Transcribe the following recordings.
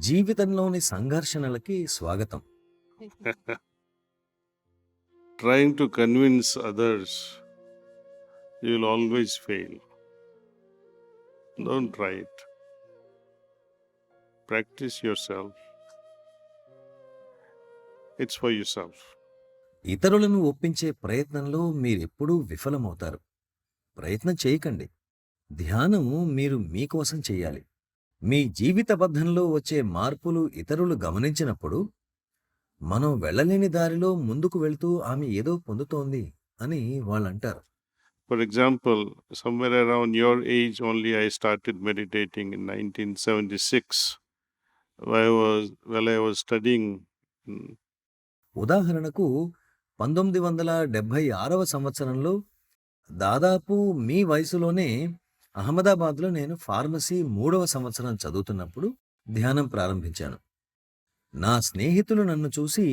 జీవితంలోని సంఘర్షణలకి స్వాగతం. Trying to convince others, you will always fail. Don't try it. Practice yourself. It's for yourself. ఇతరులను ఒప్పించే ప్రయత్నంలో మీరెప్పుడూ విఫలమవుతారు. ప్రయత్నం చేయకండి. ధ్యానం మీరు మీకోసం చెయ్యాలి. మీ జీవితబద్ధంలో వచ్చే మార్పులు ఇతరులు గమనించినప్పుడు, మనం వెళ్ళలేని దారిలో ముందుకు వెళ్తూ ఆమె ఏదో పొందుతోంది అని వాళ్ళంటారు. For example, somewhere around your age only, I started meditating in 1976 while I was studying. ఉదాహరణకు 1976వ సంవత్సరంలో దాదాపు మీ వయసులోనే అహ్మదాబాద్లో నేను ఫార్మసీ 3వ సంవత్సరం చదువుతున్నప్పుడు ధ్యానం ప్రారంభించాను. నా స్నేహితులు నన్ను చూసి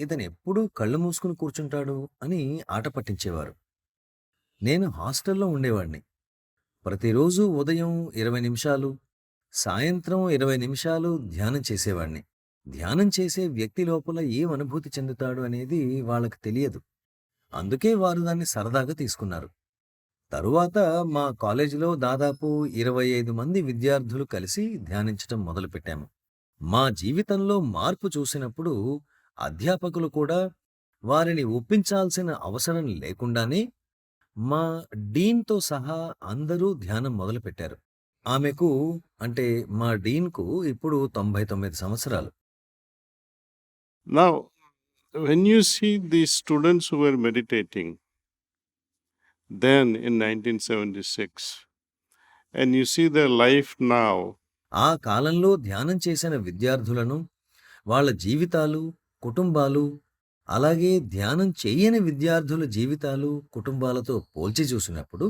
ఇతనెప్పుడూ కళ్ళు మూసుకుని కూర్చుంటాడు అని ఆట పట్టించేవారు. నేను హాస్టల్లో ఉండేవాణ్ణి. ప్రతిరోజు ఉదయం 20 నిమిషాలు, సాయంత్రం 20 నిమిషాలు ధ్యానం చేసేవాణ్ణి. ధ్యానం చేసే వ్యక్తి లోపల ఏం అనుభూతి చెందుతాడు అనేది వాళ్ళకి తెలియదు. అందుకే వారు దాన్ని సరదాగా తీసుకున్నారు. తరువాత మా కాలేజీలో దాదాపు 25 మంది విద్యార్థులు కలిసి ధ్యానించటం మొదలుపెట్టాము. మా జీవితంలో మార్పు చూసినప్పుడు అధ్యాపకులు కూడా వారిని ఒప్పించాల్సిన అవసరం లేకుండానే మా డీన్తో సహా అందరూ ధ్యానం మొదలుపెట్టారు. ఆమెకు అంటే మా డీన్కు ఇప్పుడు 99 సంవత్సరాలు. Now, when you see these students who were meditating then in 1976 and you see their life now, ఆ కాలంలో ధ్యానం చేసిన విద్యార్థులను, వాళ్ళ జీవితాలు, కుటుంబాలు, అలాగే ధ్యానం చెయ్యని విద్యార్థుల జీవితాలు, కుటుంబాలతో పోల్చి చూసినప్పుడు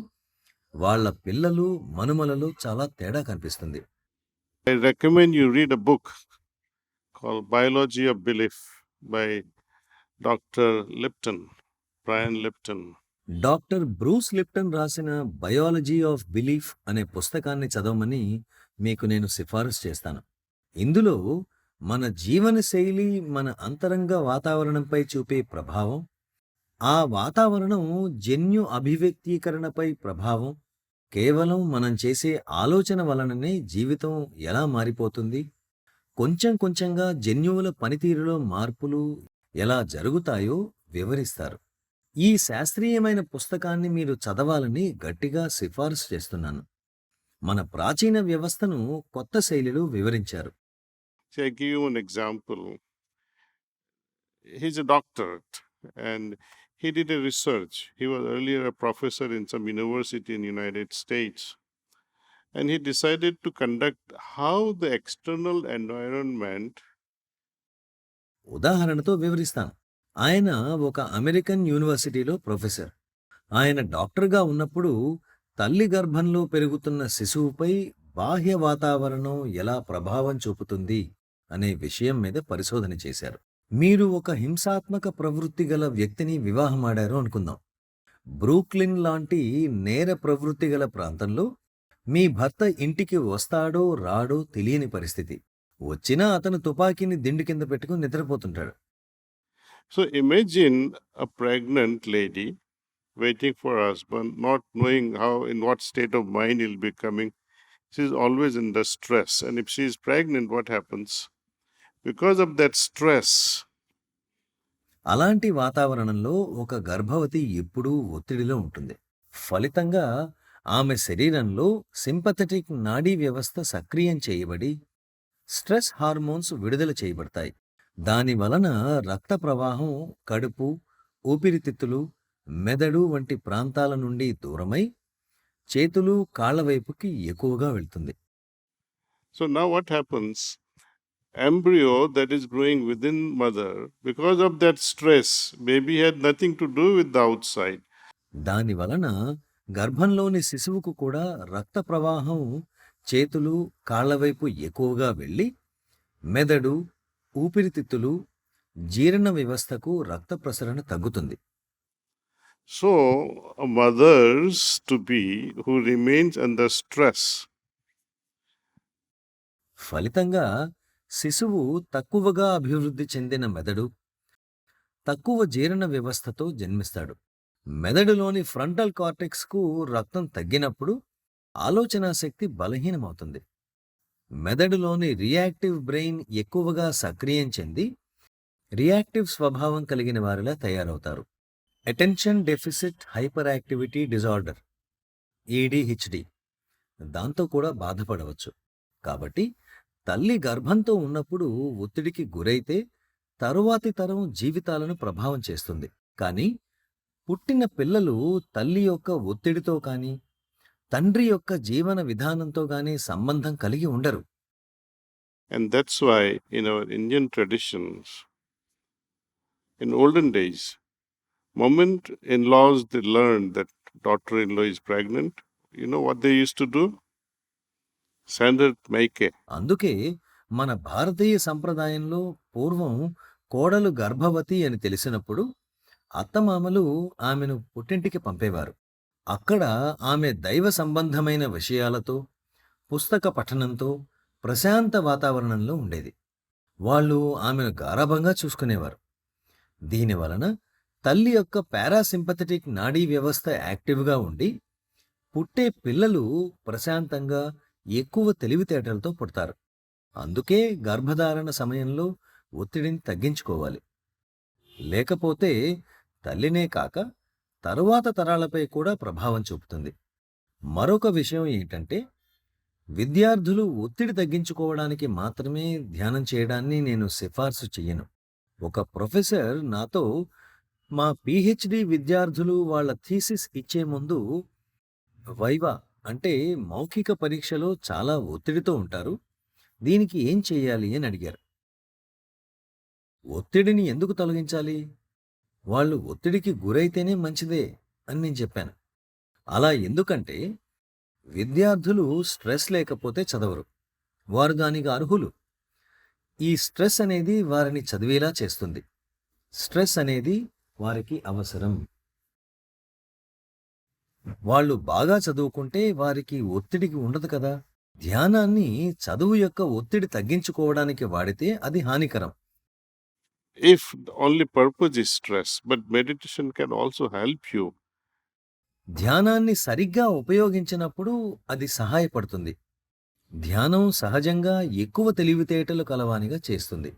వాళ్ళ పిల్లలు, మనుమలలో చాలా తేడా కనిపిస్తుంది. I recommend you read a book called Biology of Belief by Dr. Lipton, Brian Lipton. Doctor Bruce Lipton రాసిన బయాలజీ ఆఫ్ బిలీఫ్ అనే పుస్తకాన్ని చదవమని మీకు నేను సిఫారసు చేస్తాను. ఇందులో మన జీవనశైలి మన అంతరంగ వాతావరణంపై చూపే ప్రభావం, ఆ వాతావరణం జన్యు అభివ్యక్తీకరణపై ప్రభావం, కేవలం మనం చేసే ఆలోచన వలననే జీవితం ఎలా మారిపోతుంది, కొంచెం కొంచెంగా జన్యువుల పనితీరులో మార్పులు ఎలా జరుగుతాయో వివరిస్తారు. ఈ శాస్త్రీయమైన పుస్తకాన్ని మీరు చదవాలని గట్టిగా సిఫారసు చేస్తున్నాను. మన ప్రాచీన వ్యవస్థను కొత్త శైలిలో వివరించారు. See, I give you an example. He's a doctorate and he did a research. He was earlier a professor in some university in the United States. And he decided to conduct how the external environment. ఉదాహరణతో వివరిస్తాను. ఆయన ఒక American యూనివర్సిటీలో professor. ఆయన డాక్టర్గా ఉన్నప్పుడు తల్లి గర్భంలో పెరుగుతున్న శిశువుపై బాహ్య వాతావరణం ఎలా ప్రభావం చూపుతుంది అనే విషయం మీద పరిశోధన చేశారు. మీరు ఒక హింసాత్మక ప్రవృత్తి గల వ్యక్తిని వివాహమాడారు అనుకుందాం. బ్రూక్లిన్ లాంటి నేర ప్రవృత్తి గల ప్రాంతంలో మీ భర్త ఇంటికి వస్తాడో రాడో తెలియని పరిస్థితి. వచ్చినా అతను తుపాకీని దిండు కింద పెట్టుకుని నిద్రపోతుంటాడు. So imagine a pregnant lady waiting for her husband, not knowing in what state of mind he'll be coming. She's always in distress. And if she's pregnant, what happens? Because of that stress. అలాంటి వాతావరణంలో ఒక గర్భవతి ఎప్పుడూ ఒత్తిడిలో ఉంటుంది. ఫలితంగా ఆమె శరీరంలో సింపథెటిక్ నాడీ వ్యవస్థ సక్రియం చేయబడి స్ట్రెస్ హార్మోన్స్ విడుదల చేయబడతాయి. దాని వలన రక్త ప్రవాహం కడుపు, ఊపిరితిత్తులు, మెదడు వంటి ప్రాంతాల నుండి దూరమై చేతులు, కాళ్ల వైపుకి ఎక్కువగా వెళ్తుంది. So now what happens? Embryo that is growing within mother, because of that stress, baby had nothing to do with the outside. దాని వలన గర్భంలోని శిశువుకు కూడా రక్త ప్రవాహం చేతులు, కాళ్ల వైపు ఎక్కువగా వెళ్ళి మెదడు, ఊపిరితిత్తులు, జీర్ణ వ్యవస్థకు రక్త ప్రసరణ తగ్గుతుంది. So a mothers to be who remains under stress. ఫలితంగా శిశువు తక్కువగా అభివృద్ధి చెందిన మెదడు, తక్కువ జీర్ణ వ్యవస్థతో జన్మిస్తాడు. మెదడులోని ఫ్రంటల్ కార్టెక్స్కు రక్తం తగ్గినప్పుడు ఆలోచనా శక్తి బలహీనమవుతుంది. మెదడులోని రియాక్టివ్ బ్రెయిన్ ఎక్కువగా సక్రియం చెంది రియాక్టివ్ స్వభావం కలిగిన వారిలా తయారవుతారు. Attention deficit hyper activity disorder ADHD దాంతో కూడా బాధపడవచ్చు. కాబట్టి తల్లి గర్భంతో ఉన్నప్పుడు ఒత్తిడికి గురైతే తరువాతి తరం జీవితాలను ప్రభావం చేస్తుంది. కానీ పుట్టిన పిల్లలు తల్లి యొక్క ఒత్తిడితో కానీ తండ్రి యొక్క జీవన విధానంతో గానీ సంబంధం కలిగి ఉండరు. And that's why in our Indian traditions, in olden days, moment in-laws they learned that daughter-in-law is pregnant, you know what they used to do? Send her Maike. అందుకే మన భారతీయ సంప్రదాయంలో పూర్వం కోడలు గర్భవతి అని తెలిసినప్పుడు అత్తమామలు ఆమెను పుట్టింటికి పంపేవారు. అక్కడ ఆమె దైవ సంబంధమైన విషయాలతో, పుస్తక పఠనంతో ప్రశాంత వాతావరణంలో ఉండేది. వాళ్ళు ఆమెను గారాబంగా చూసుకునేవారు. దీనివలన తల్లి యొక్క పారాసింపథెటిక్ నాడీ వ్యవస్థ యాక్టివ్గా ఉండి పుట్టే పిల్లలు ప్రశాంతంగా ఎక్కువ తెలివితేటలతో పుడతారు. అందుకే గర్భధారణ సమయంలో ఒత్తిడిని తగ్గించుకోవాలి. లేకపోతే తల్లినే కాక తరువాత తరాలపై కూడా ప్రభావం చూపుతుంది. మరొక విషయం ఏంటంటే విద్యార్థులు ఒత్తిడి తగ్గించుకోవడానికి మాత్రమే ధ్యానం చేయడాన్ని నేను సిఫార్సు చెయ్యను. ఒక ప్రొఫెసర్ నాతో మా పీహెచ్డీ విద్యార్థులు వాళ్ళ థీసిస్ ఇచ్చే ముందు వైవా అంటే మౌఖిక పరీక్షలో చాలా ఒత్తిడితో ఉంటారు, దీనికి ఏం చెయ్యాలి అని అడిగారు. ఒత్తిడిని ఎందుకు తొలగించాలి? వాళ్ళు ఒత్తిడికి గురైతేనే మంచిదే అని నేను చెప్పాను. అలా ఎందుకంటే విద్యార్థులు స్ట్రెస్ లేకపోతే చదవరు, వారు దానికి అర్హులు. ఈ స్ట్రెస్ అనేది వారిని చదివేలా చేస్తుంది. స్ట్రెస్ అనేది వారికి అవసరం. వాళ్ళు బాగా చదువుకుంటే వారికి ఒత్తిడికి ఉండదు కదా. ధ్యానాన్ని చదువు యొక్క ఒత్తిడి తగ్గించుకోవడానికి వాడితే అది హానికరం. If the only purpose is stress, but meditation can also help you. ధ్యానాన్ని సరిగ్గా ఉపయోగించినప్పుడు అది సహాయపడుతుంది. ధ్యానం సహజంగా ఎక్కువ తెలివితేటలు కలవానిగా చేస్తుంది.